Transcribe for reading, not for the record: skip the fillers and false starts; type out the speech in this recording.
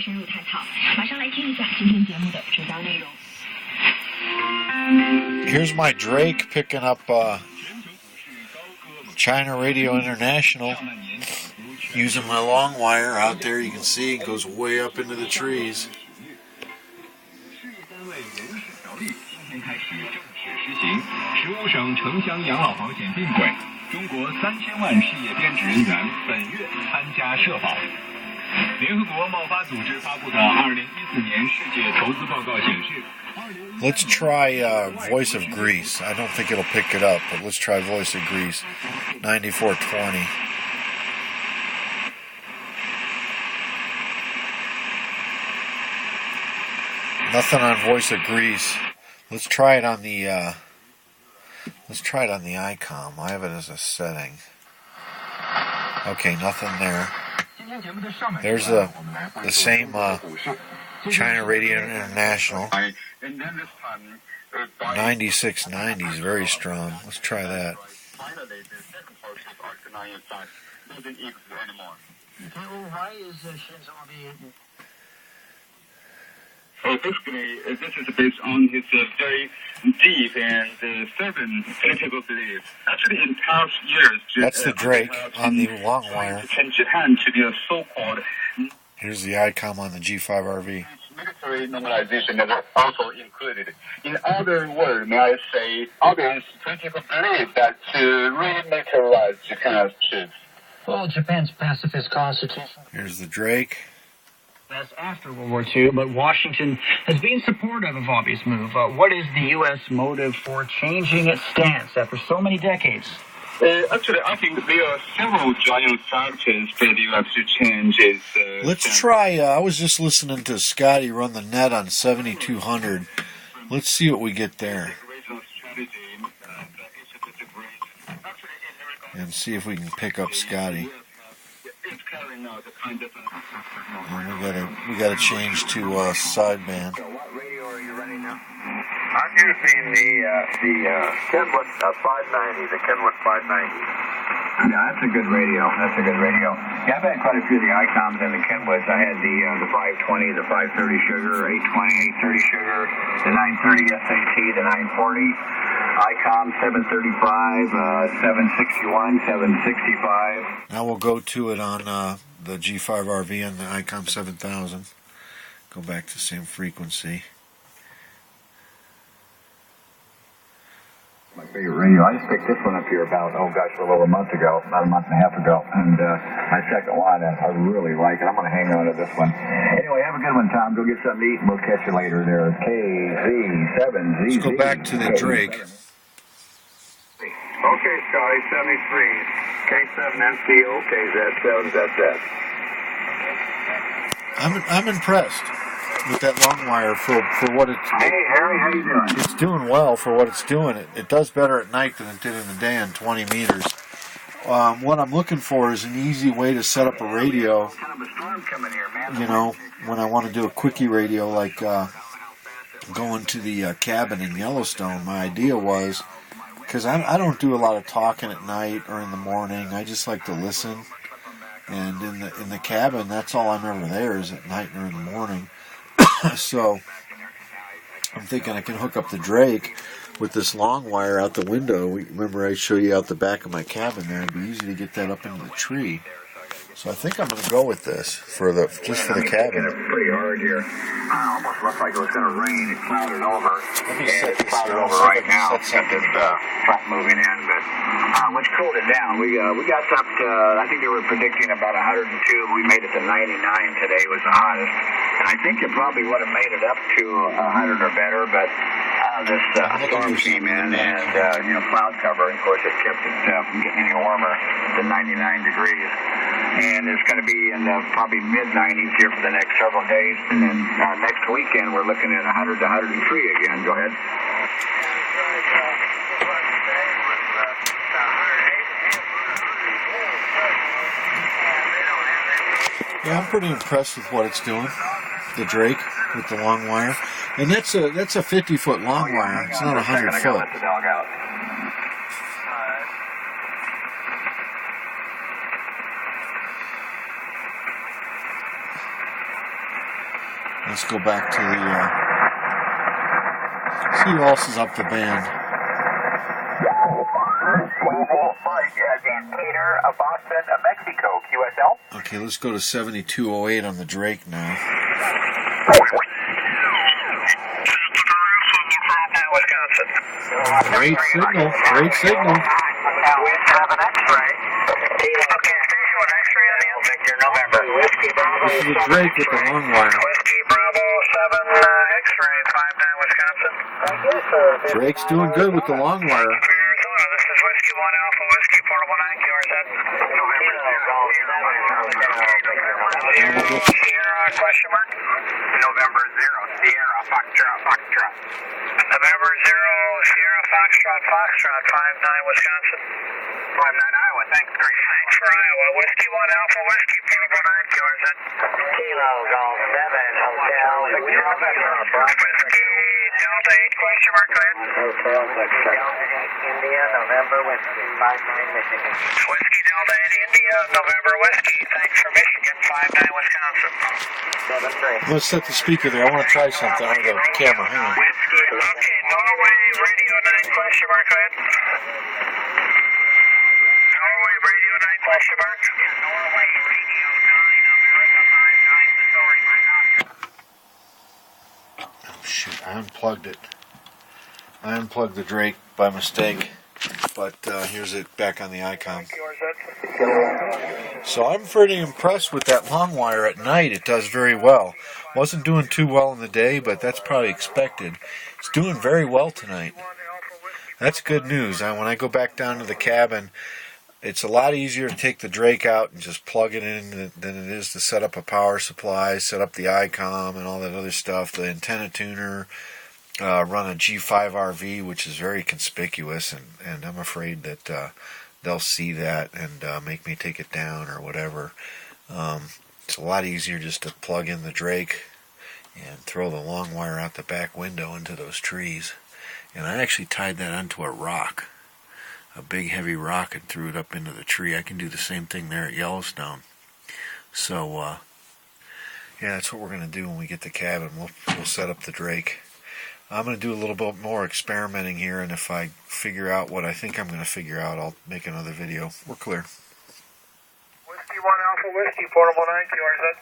深入探讨。马上来听一下今天节目的主要内容。Here's my Drake picking up China Radio International. Using my long wire out there, you can see it goes way up into the trees. Let's try Voice of Greece. I don't think it'll pick it up, but let's try Voice of Greece. 9420. Nothing on Voice of Greece. Let's try it on the ICOM. I have it as a setting. Okay, nothing there. There's the same China Radio International. 9690 is very strong. Let's try that. Basically, this is based on his very deep and fervent political beliefs. Actually, in past years, that's the Drake on the long wire. Japan to be a so-called. Here's the ICOM on the G5RV. Military normalization is also included. In other words, may I say, others political believe that to remilitarize Japan's troops. Well, Japan's pacifist constitution. Here's the Drake. That's after World War II, but Washington has been supportive of Abe's move. What is the U.S. motive for changing its stance after so many decades? Actually, I think there are several giant factors for the U.S. to change its Let's try, I was just listening to Scotty run the net on 7200. Let's see what we get there. And see if we can pick up Scotty. We gotta change to sideband. So what radio are you running now? I'm using the Kenwood 590, the Kenwood 590. Yeah, that's a good radio. Yeah, I've had quite a few of the ICOMs and the Kenwoods. I had the 520, the 530 sugar, 820, 830 sugar, the 930 SAT, the 940. ICOM 735, 761, 765. Now we'll go to it on the G5RV and the ICOM 7000. Go back to the same frequency. My favorite radio. I just picked this one up here about, a little month ago, about a month and a half ago. And my second one, I really like it. I'm going to hang on to this one. Anyway, have a good one, Tom. Go get something to eat, and we'll catch you later there. KZ7Z. Let's go back to the Drake. Okay, Scotty, 73. K7MC, okay, Z7ZZ. I'm impressed with that long wire for what it's. Hey, Harry, how you doing? It's doing well for what it's doing. It does better at night than it did in the day on 20 meters. What I'm looking for is an easy way to set up a radio. You know, when I want to do a quickie radio, like going to the cabin in Yellowstone. My idea was, because I don't do a lot of talking at night or in the morning. I just like to listen. And in the cabin, that's all I'm ever there is at night or in the morning. So I'm thinking I can hook up the Drake with this long wire out the window. Remember I showed you out the back of my cabin there. It'd be easy to get that up into the tree. So I think I'm going to go with this just for the cabin. It's pretty hard here. Almost looked like it was going to rain. It clouded over. It's clouded over right now. Got this front moving in, but which cooled it down. We got up to, I think they were predicting about 102. We made it to 99 today. It was the hottest. And I think it probably would have made it up to 100 or better, but this storm came in and, cloud cover. Of course, it kept it from getting any warmer than 99 degrees. And it's going to be in the probably mid-90s here for the next several days. And then next weekend, we're looking at 100 to 103 again. Go ahead. Yeah, I'm pretty impressed with what it's doing. The Drake with the long wire. And that's a 50-foot long wire. It's not 100 foot. Let's go back to the, see who else is up the band. Mike at Decatur, Boston, Mexico, QSL. Okay, let's go to 7208 on the Drake now. Wisconsin. Great signal, great signal. We have an X-ray. Okay, station with X-ray on the Victor, November. Whiskey Bravo. This is a Drake with the long wire. Whiskey Bravo 7 X-ray 59 Wisconsin. Drake's doing good with the long wire. Arizona, this is Whiskey 1 Alpha Whiskey Portable 9 QRZ. November 0 Sierra question mark. November 0 Sierra Foxtrot. November 0 Sierra Foxtrot 59 Wisconsin. 59 Iowa, thanks. Great. Thanks for Iowa. Whiskey 1 Alpha Whiskey Portable 9 QRZ. Kilo Golf 7 Hotel. Whiskey Delta 8 question mark, go ahead. Hotel India November Whiskey 59 Michigan. Whiskey Delta 8 India November Whiskey. Thanks for Michigan 59 Wisconsin. Let's set the speaker there. I want to try something on the camera. Hang on. Okay, Norway Radio 9 question mark, go ahead. Norway Radio 9 question mark. Norway Radio 9 America 59 Missouri. Oh, shoot, I unplugged it. I unplugged the Drake by mistake, but here's it back on the ICOM. So I'm pretty impressed with that long wire at night. It does very well. Wasn't doing too well in the day, but that's probably expected. It's doing very well tonight. That's good news. When I go back down to the cabin, it's a lot easier to take the Drake out and just plug it in than it is to set up a power supply, set up the ICOM and all that other stuff, the antenna tuner, run a G5RV, which is very conspicuous, and I'm afraid that they'll see that and make me take it down or whatever. It's a lot easier just to plug in the Drake and throw the long wire out the back window into those trees. And I actually tied that onto a rock, a big heavy rock, and threw it up into the tree. I can do the same thing there at Yellowstone. So, yeah, that's what we're going to do when we get the cabin. We'll set up the Drake. I'm going to do a little bit more experimenting here, and if I figure out what I think I'm going to figure out, I'll make another video. We're clear. Whiskey 1 Alpha Whiskey Portable 9 QRZ.